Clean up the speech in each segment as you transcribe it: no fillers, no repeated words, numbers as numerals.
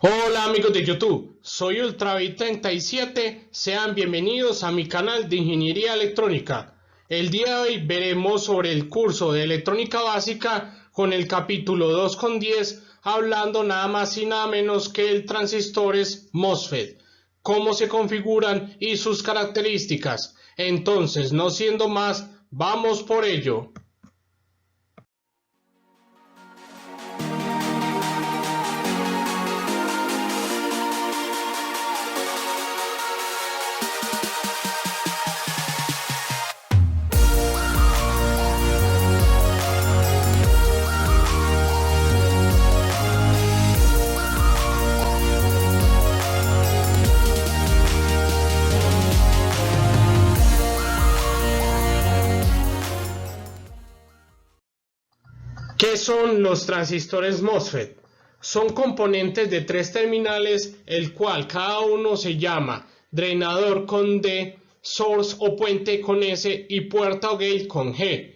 Hola amigos de YouTube, soy Ultravid37, sean bienvenidos a mi canal de Ingeniería Electrónica. El día de hoy veremos sobre el curso de Electrónica Básica con el capítulo 2.10, hablando nada más y nada menos que de transistores MOSFET, cómo se configuran y sus características. Entonces, no siendo más, vamos por ello. ¿Qué son los transistores MOSFET? Son componentes de tres terminales, el cual cada uno se llama drenador con D, source o puente con S y puerta o gate con G,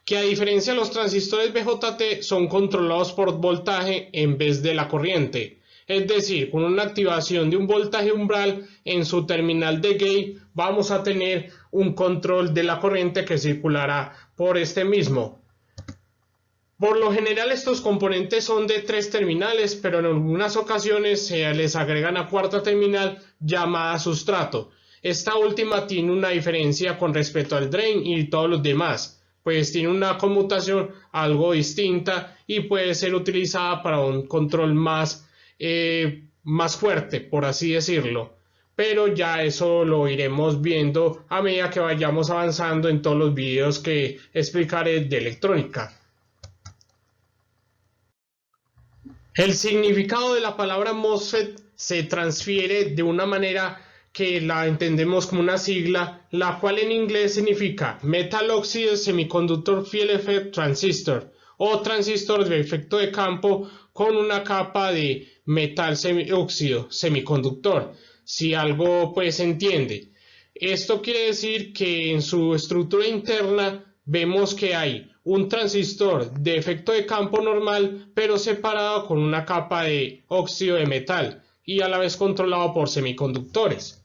que a diferencia de los transistores BJT son controlados por voltaje en vez de la corriente. Es decir, con una activación de un voltaje umbral en su terminal de gate vamos a tener un control de la corriente que circulará por este mismo. Por lo general estos componentes son de tres terminales, pero en algunas ocasiones se les agrega una cuarta terminal llamada sustrato. Esta última tiene una diferencia con respecto al drain y todos los demás, pues tiene una conmutación algo distinta y puede ser utilizada para un control más fuerte, por así decirlo. Pero ya eso lo iremos viendo a medida que vayamos avanzando en todos los videos que explicaré de electrónica. El significado de la palabra MOSFET se transfiere de una manera que la entendemos como una sigla, la cual en inglés significa Metal Oxide Semiconductor Field Effect Transistor o transistor de efecto de campo con una capa de metal óxido semiconductor, si algo pues se entiende. Esto quiere decir que en su estructura interna vemos que hay un transistor de efecto de campo normal, pero separado con una capa de óxido de metal y a la vez controlado por semiconductores.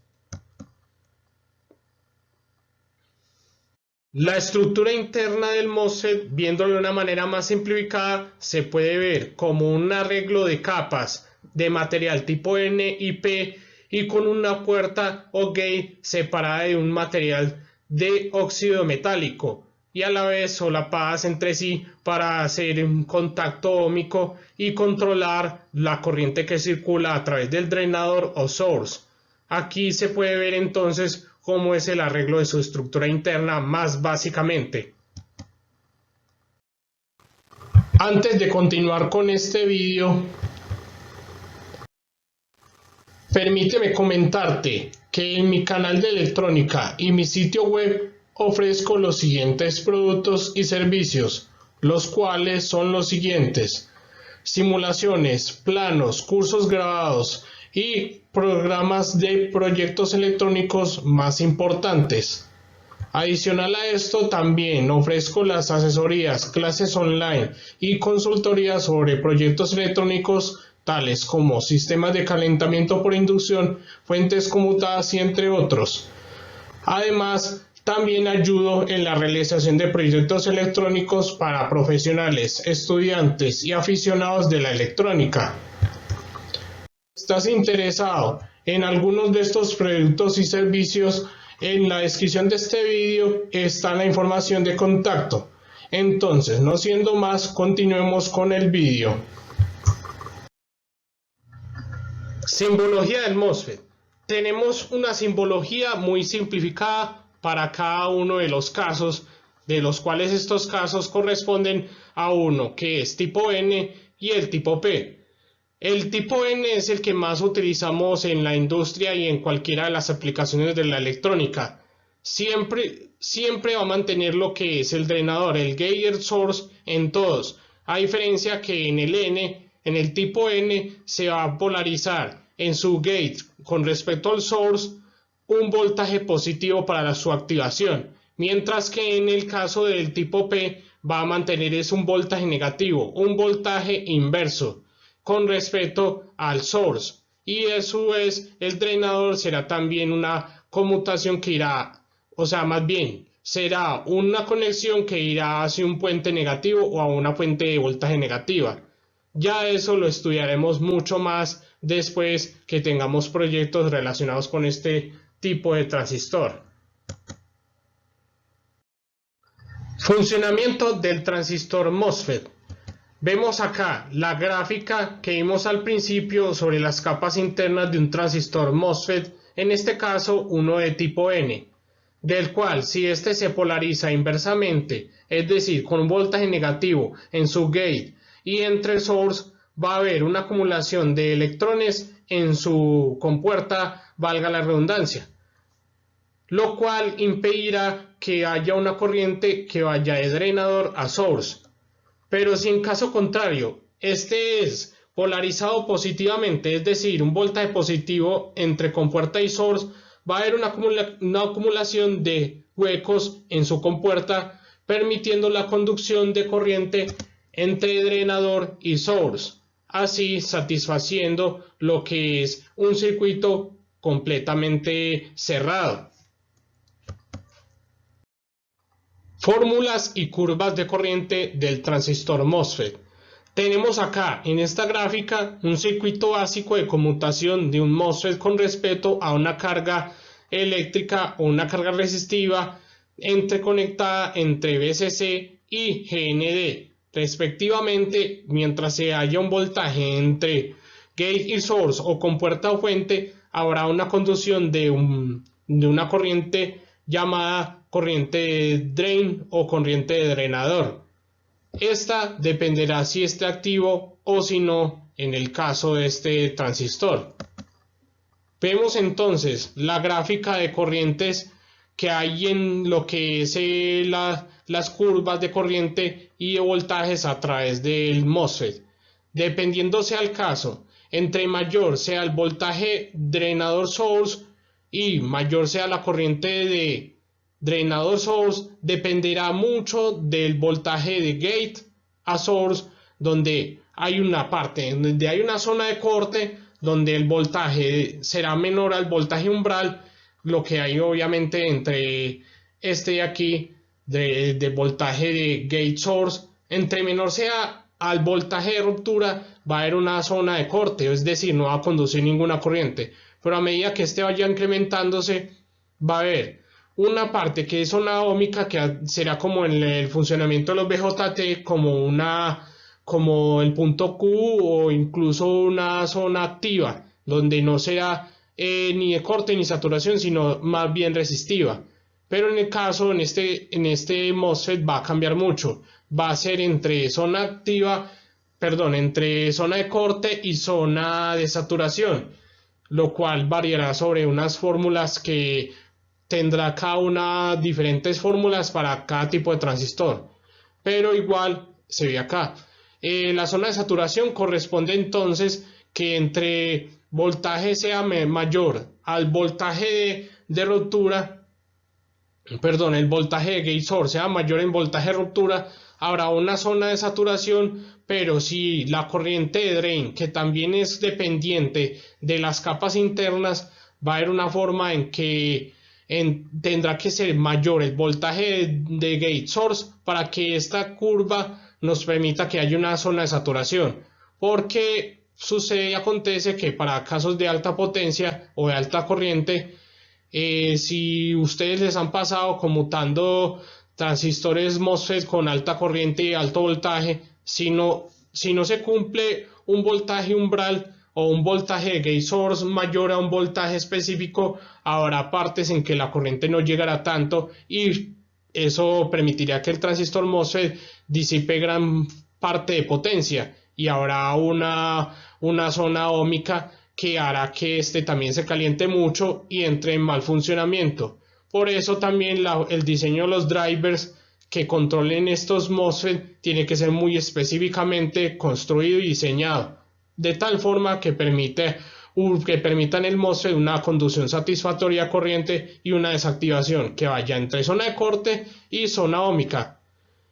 La estructura interna del MOSFET, viéndolo de una manera más simplificada, se puede ver como un arreglo de capas de material tipo N y P y con una puerta o gate separada de un material de óxido metálico y a la vez solapadas entre sí para hacer un contacto óhmico y controlar la corriente que circula a través del drenador o source. Aquí se puede ver entonces cómo es el arreglo de su estructura interna más básicamente. Antes de continuar con este vídeo, permíteme comentarte que en mi canal de electrónica y mi sitio web ofrezco los siguientes productos y servicios, los cuales son los siguientes: simulaciones, planos, cursos grabados y programas de proyectos electrónicos más importantes. Adicional a esto, también ofrezco las asesorías, clases online y consultorías sobre proyectos electrónicos tales como sistemas de calentamiento por inducción, fuentes conmutadas y entre otros. Además, también ayudo en la realización de proyectos electrónicos para profesionales, estudiantes y aficionados de la electrónica. ¿Estás interesado en algunos de estos productos y servicios? En la descripción de este vídeo está la información de contacto. Entonces, no siendo más, continuemos con el vídeo. Simbología del MOSFET. Tenemos una simbología muy simplificada para cada uno de los casos, de los cuales estos casos corresponden a uno que es tipo N y el tipo P. El tipo N es el que más utilizamos en la industria y en cualquiera de las aplicaciones de la electrónica. Siempre va a mantener lo que es el drenador, el gate source en todos, a diferencia que en el tipo N se va a polarizar en su gate con respecto al source un voltaje positivo para su activación, mientras que en el caso del tipo P va a mantener un voltaje negativo, un voltaje inverso con respecto al source, y a su vez el drenador será también una conmutación que irá, o sea, más bien será una conexión que irá hacia un puente negativo o a una fuente de voltaje negativa. Ya eso lo estudiaremos mucho más después que tengamos proyectos relacionados con este tipo de transistor. Funcionamiento del transistor MOSFET. Vemos acá la gráfica que vimos al principio sobre las capas internas de un transistor MOSFET, en este caso uno de tipo N, del cual si este se polariza inversamente, es decir, con un voltaje negativo en su gate y entre el source, va a haber una acumulación de electrones en su compuerta, valga la redundancia, lo cual impedirá que haya una corriente que vaya de drenador a source. Pero si en caso contrario, este es polarizado positivamente, es decir, un voltaje positivo entre compuerta y source, va a haber una acumulación de huecos en su compuerta, permitiendo la conducción de corriente entre drenador y source, así satisfaciendo lo que es un circuito completamente cerrado. Fórmulas y curvas de corriente del transistor MOSFET. Tenemos acá en esta gráfica un circuito básico de conmutación de un MOSFET con respecto a una carga eléctrica o una carga resistiva conectada entre VCC y GND, respectivamente, mientras se haya un voltaje entre gate y source o compuerta o fuente, habrá una conducción de una corriente llamada corriente drain o corriente de drenador. Esta dependerá si esté activo o si no en el caso de este transistor. Vemos entonces la gráfica de corrientes que hay en lo que es las curvas de corriente y de voltajes a través del MOSFET. Dependiendo sea el caso, entre mayor sea el voltaje drenador source y mayor sea la corriente de drenador source, dependerá mucho del voltaje de gate a source, donde hay una parte, donde hay una zona de corte, donde el voltaje será menor al voltaje umbral, lo que hay obviamente entre este de aquí, de voltaje de gate source, entre menor sea al voltaje de ruptura, va a haber una zona de corte, es decir, no va a conducir ninguna corriente, pero a medida que este vaya incrementándose, va a haber una parte que es zona óhmica, que será como en el funcionamiento de los BJT, como el punto Q o incluso una zona activa, donde no será ni de corte ni saturación, sino más bien resistiva. Pero en el caso, en este MOSFET va a cambiar mucho, va a ser entre zona activa, entre zona de corte y zona de saturación, lo cual variará sobre unas fórmulas que tendrá cada una diferentes fórmulas para cada tipo de transistor, pero igual se ve acá. La zona de saturación corresponde entonces que entre voltaje sea mayor al voltaje de ruptura, el voltaje de gate source sea mayor en voltaje de ruptura, habrá una zona de saturación, pero si la corriente de drain, que también es dependiente de las capas internas, va a haber una forma en que tendrá que ser mayor el voltaje de gate source para que esta curva nos permita que haya una zona de saturación, porque sucede y acontece que para casos de alta potencia o de alta corriente, si ustedes les han pasado conmutando transistores MOSFET con alta corriente y alto voltaje, si no se cumple un voltaje umbral o un voltaje de gate source mayor a un voltaje específico, habrá partes en que la corriente no llegará tanto y eso permitirá que el transistor MOSFET disipe gran parte de potencia y habrá una zona óhmica que hará que este también se caliente mucho y entre en mal funcionamiento. Por eso también el diseño de los drivers que controlen estos MOSFET tiene que ser muy específicamente construido y diseñado, de tal forma que permitan el MOSFET una conducción satisfactoria de corriente y una desactivación que vaya entre zona de corte y zona óhmica.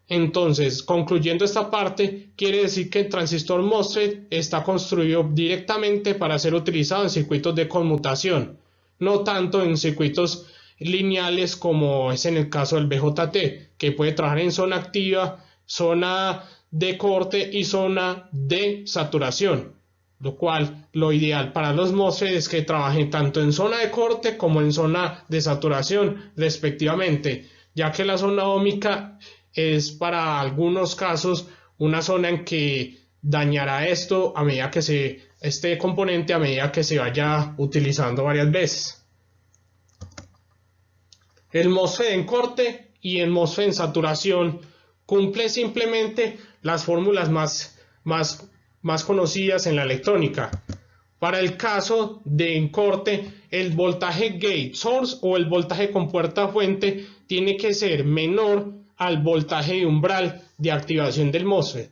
Entonces, concluyendo esta parte, quiere decir que el transistor MOSFET está construido directamente para ser utilizado en circuitos de conmutación, no tanto en circuitos lineales como es en el caso del BJT, que puede trabajar en zona activa, zona de corte y zona de saturación, lo cual lo ideal para los MOSFET es que trabajen tanto en zona de corte como en zona de saturación respectivamente, ya que la zona óhmica es para algunos casos una zona en que dañará esto a medida que este componente a medida que se vaya utilizando varias veces. El MOSFET en corte y el MOSFET en saturación cumple simplemente las fórmulas más conocidas en la electrónica. Para el caso de en corte, el voltaje gate source o el voltaje con puerta fuente tiene que ser menor al voltaje de umbral de activación del MOSFET.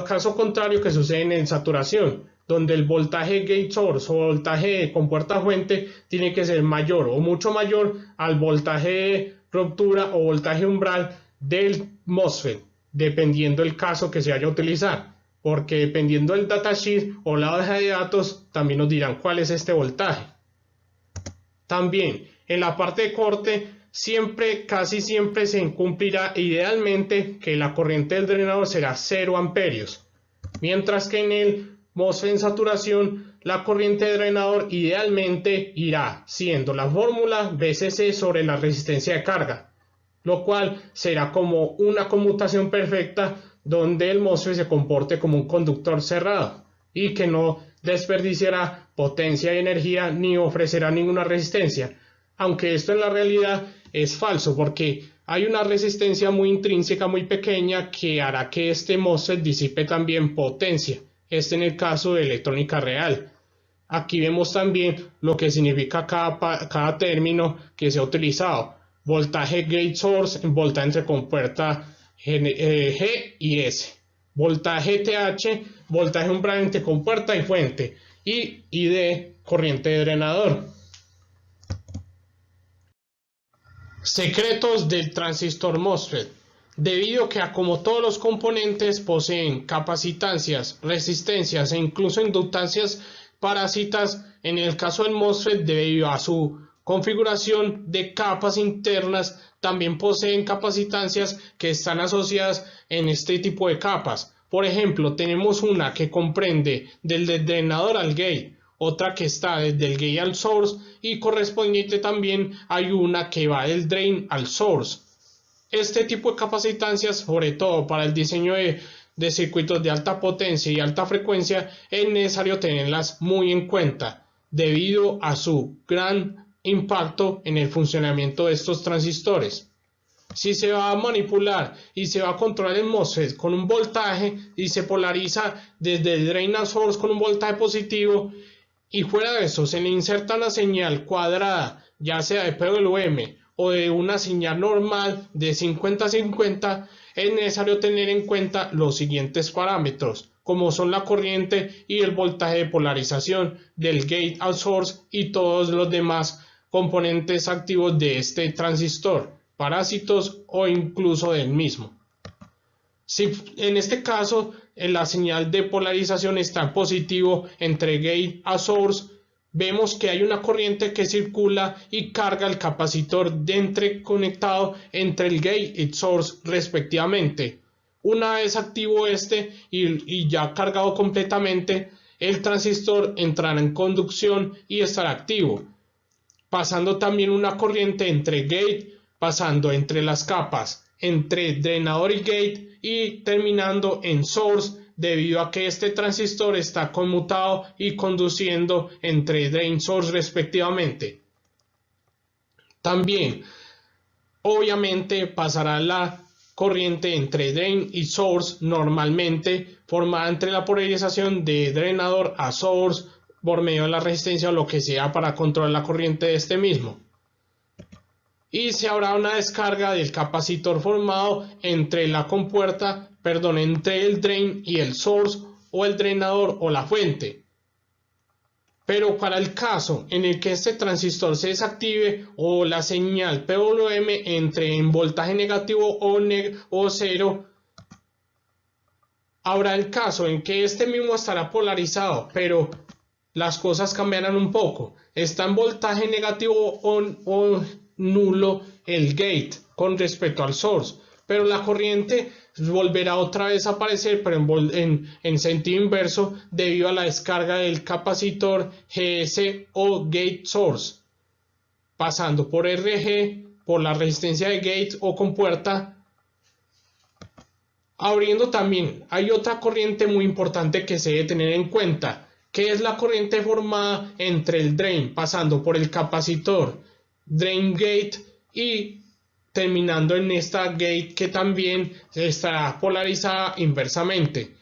Caso contrario que sucede en saturación, donde el voltaje gate source o voltaje con puerta fuente tiene que ser mayor o mucho mayor al voltaje de ruptura o voltaje umbral del MOSFET, dependiendo del caso que se vaya a utilizar, porque dependiendo del datasheet o la hoja de datos también nos dirán cuál es este voltaje. También en la parte de corte casi siempre se cumplirá idealmente que la corriente del drenador será 0 amperios, mientras que en el MOSFET en saturación la corriente de drenador idealmente irá siendo la fórmula VCC sobre la resistencia de carga, lo cual será como una conmutación perfecta donde el MOSFET se comporte como un conductor cerrado y que no desperdiciará potencia y energía ni ofrecerá ninguna resistencia, aunque esto en la realidad es falso porque hay una resistencia muy intrínseca, muy pequeña, que hará que este MOSFET disipe también potencia. Este en el caso de electrónica real. Aquí vemos también lo que significa cada término que se ha utilizado. Voltaje gate source, voltaje entre compuerta G y S. Voltaje TH, voltaje umbral entre compuerta y fuente. Y ID, corriente de drenador. Secretos del transistor MOSFET. Debido a como todos los componentes poseen capacitancias, resistencias e incluso inductancias parásitas, en el caso del MOSFET, debido a su configuración de capas internas, también poseen capacitancias que están asociadas en este tipo de capas. Por ejemplo, tenemos una que comprende del drenador al gate, otra que está desde el gate al source y correspondiente también hay una que va del drain al source. Este tipo de capacitancias, sobre todo para el diseño de circuitos de alta potencia y alta frecuencia, es necesario tenerlas muy en cuenta debido a su gran impacto en el funcionamiento de estos transistores. Si se va a manipular y se va a controlar el MOSFET con un voltaje y se polariza desde el drain al source con un voltaje positivo, y fuera de eso se le inserta una señal cuadrada, ya sea de PWM o de una señal normal de 50-50, es necesario tener en cuenta los siguientes parámetros, como son la corriente y el voltaje de polarización del gate al source y todos los demás componentes activos de este transistor, parásitos o incluso del mismo. Si en este caso la señal de polarización está en positivo entre gate a source, vemos que hay una corriente que circula y carga el capacitor conectado entre el gate y source respectivamente. Una vez activo y ya cargado completamente, el transistor entrará en conducción y estará activo, pasando también una corriente entre gate, pasando entre las capas entre drenador y gate y terminando en source, debido a que este transistor está conmutado y conduciendo entre drain source respectivamente. También, obviamente, pasará la corriente entre drain y source normalmente formada entre la polarización de drenador a source por medio de la resistencia o lo que sea para controlar la corriente de este mismo. Y se habrá una descarga del capacitor formado entre entre el drain y el source o el drenador o la fuente. Pero para el caso en el que este transistor se desactive o la señal PWM entre en voltaje negativo o cero, habrá el caso en que este mismo estará polarizado, pero las cosas cambiarán un poco. Está en voltaje negativo o nulo el gate con respecto al source, pero la corriente volverá otra vez a aparecer, pero en sentido inverso, debido a la descarga del capacitor GS o gate source, pasando por RG, por la resistencia de gate o compuerta. Abriendo también, hay otra corriente muy importante que se debe tener en cuenta, que es la corriente formada entre el drain, pasando por el capacitor drain gate y terminando en esta gate, que también estará polarizada inversamente.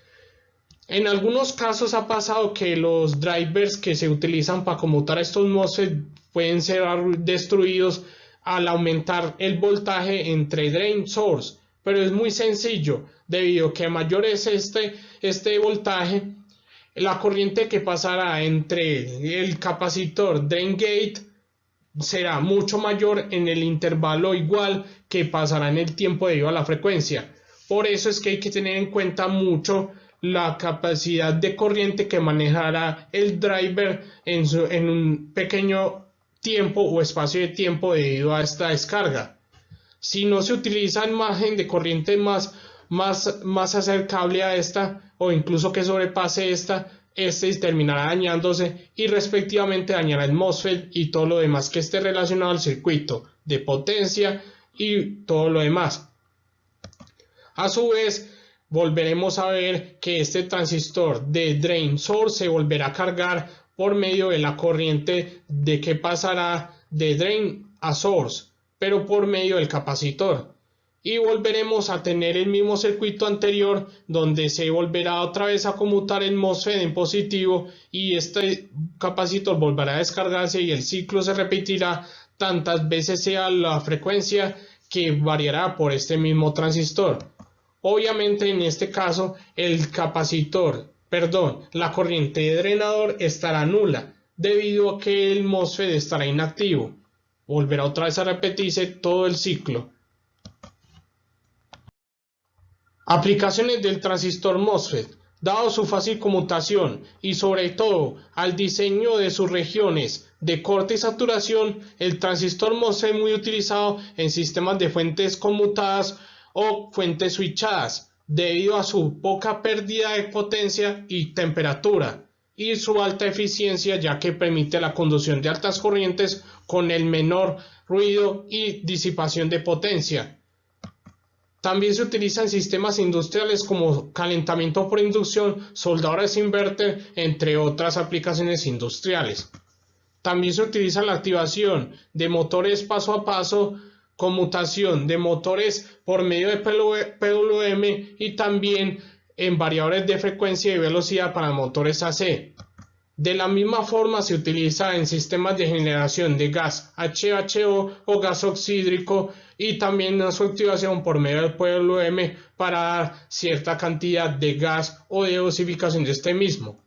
En algunos casos ha pasado que los drivers que se utilizan para conmutar estos MOSFET pueden ser destruidos al aumentar el voltaje entre drain source, pero es muy sencillo, debido a que mayor es este voltaje, la corriente que pasará entre el capacitor drain gate será mucho mayor en el intervalo igual que pasará en el tiempo debido a la frecuencia. Por eso es que hay que tener en cuenta mucho la capacidad de corriente que manejará el driver en un pequeño tiempo o espacio de tiempo debido a esta descarga. Si no se utiliza el margen de corriente más acercable a esta, o incluso que sobrepase esta, este terminará dañándose y respectivamente dañará el MOSFET y todo lo demás que esté relacionado al circuito de potencia y todo lo demás. A su vez, volveremos a ver que este transistor de drain source se volverá a cargar por medio de la corriente de que pasará de drain a source, pero por medio del capacitor. Y volveremos a tener el mismo circuito anterior, donde se volverá otra vez a conmutar el MOSFET en positivo y este capacitor volverá a descargarse y el ciclo se repetirá tantas veces sea la frecuencia que variará por este mismo transistor. Obviamente en este caso la corriente de drenador estará nula debido a que el MOSFET estará inactivo. Volverá otra vez a repetirse todo el ciclo. Aplicaciones del transistor MOSFET. Dado su fácil conmutación y sobre todo al diseño de sus regiones de corte y saturación, el transistor MOSFET es muy utilizado en sistemas de fuentes conmutadas o fuentes switchadas, debido a su poca pérdida de potencia y temperatura y su alta eficiencia, ya que permite la conducción de altas corrientes con el menor ruido y disipación de potencia. También se utiliza en sistemas industriales como calentamiento por inducción, soldadoras inverter, entre otras aplicaciones industriales. También se utiliza la activación de motores paso a paso, conmutación de motores por medio de PWM y también en variadores de frecuencia y velocidad para motores AC. De la misma forma se utiliza en sistemas de generación de gas HHO o gas oxídrico y también en su activación por medio del PWM para dar cierta cantidad de gas o de dosificación de este mismo.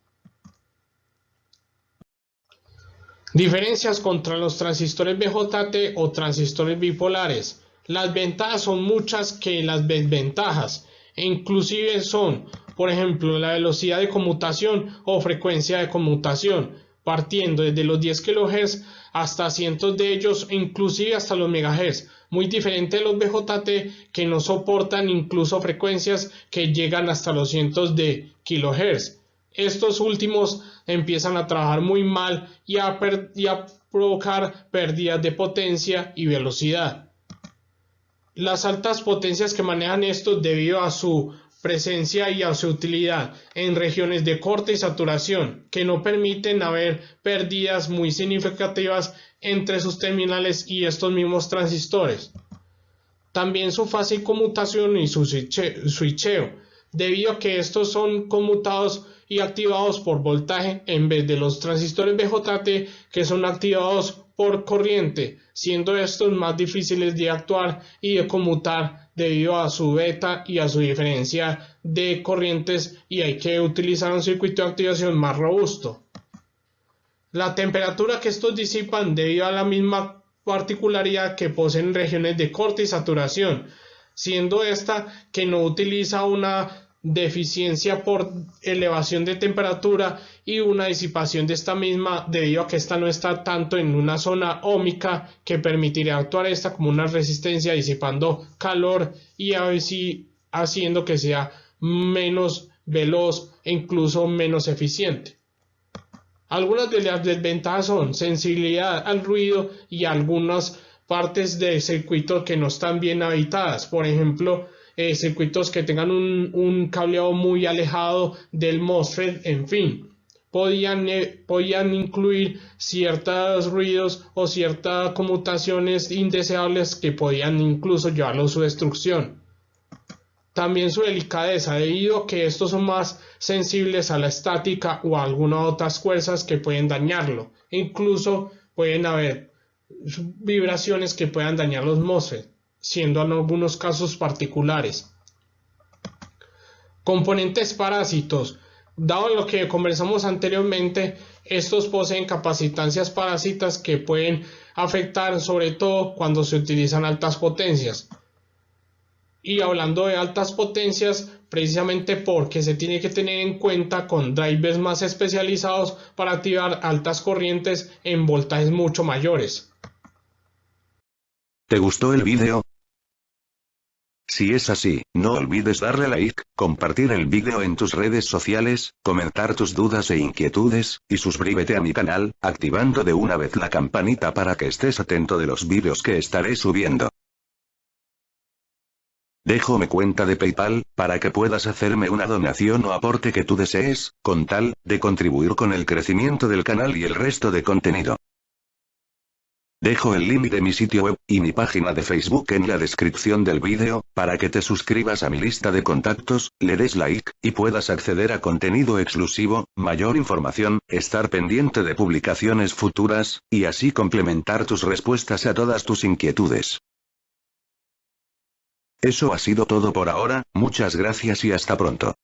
Diferencias contra los transistores BJT o transistores bipolares. Las ventajas son muchas que las desventajas, e inclusive son, por ejemplo, la velocidad de conmutación o frecuencia de conmutación, partiendo desde los 10 kHz hasta cientos de ellos, inclusive hasta los MHz, muy diferente de los BJT que no soportan incluso frecuencias que llegan hasta los cientos de kHz. Estos últimos empiezan a trabajar muy mal y a provocar pérdidas de potencia y velocidad. Las altas potencias que manejan estos debido a su presencia y a su utilidad en regiones de corte y saturación que no permiten haber pérdidas muy significativas entre sus terminales y estos mismos transistores. También su fácil conmutación y su switcheo, debido a que estos son conmutados y activados por voltaje en vez de los transistores BJT que son activados por corriente, siendo estos más difíciles de actuar y de conmutar debido a su beta y a su diferencia de corrientes, y hay que utilizar un circuito de activación más robusto. La temperatura que estos disipan debido a la misma particularidad que poseen regiones de corte y saturación, siendo esta que no utiliza una deficiencia por elevación de temperatura y una disipación de esta misma debido a que esta no está tanto en una zona óhmica que permitiría actuar esta como una resistencia disipando calor y así haciendo que sea menos veloz e incluso menos eficiente. Algunas de las desventajas son sensibilidad al ruido y algunas partes del circuito que no están bien habitadas. Por ejemplo, circuitos que tengan un cableado muy alejado del MOSFET, en fin. Podían incluir ciertos ruidos o ciertas conmutaciones indeseables que podían incluso llevarlo a su destrucción. También su delicadeza, debido a que estos son más sensibles a la estática o a algunas otras fuerzas que pueden dañarlo. Incluso pueden haber vibraciones que puedan dañar los MOSFET, siendo en algunos casos particulares. Componentes parásitos. Dado lo que conversamos anteriormente, estos poseen capacitancias parásitas que pueden afectar sobre todo cuando se utilizan altas potencias. Y hablando de altas potencias, precisamente porque se tiene que tener en cuenta con drivers más especializados para activar altas corrientes en voltajes mucho mayores. ¿Te gustó el vídeo? Si es así, no olvides darle like, compartir el vídeo en tus redes sociales, comentar tus dudas e inquietudes, y suscríbete a mi canal, activando de una vez la campanita para que estés atento de los vídeos que estaré subiendo. Dejo mi cuenta de PayPal, para que puedas hacerme una donación o aporte que tú desees, con tal de contribuir con el crecimiento del canal y el resto de contenido. Dejo el link de mi sitio web, y mi página de Facebook en la descripción del vídeo, para que te suscribas a mi lista de contactos, le des like, y puedas acceder a contenido exclusivo, mayor información, estar pendiente de publicaciones futuras, y así complementar tus respuestas a todas tus inquietudes. Eso ha sido todo por ahora, muchas gracias y hasta pronto.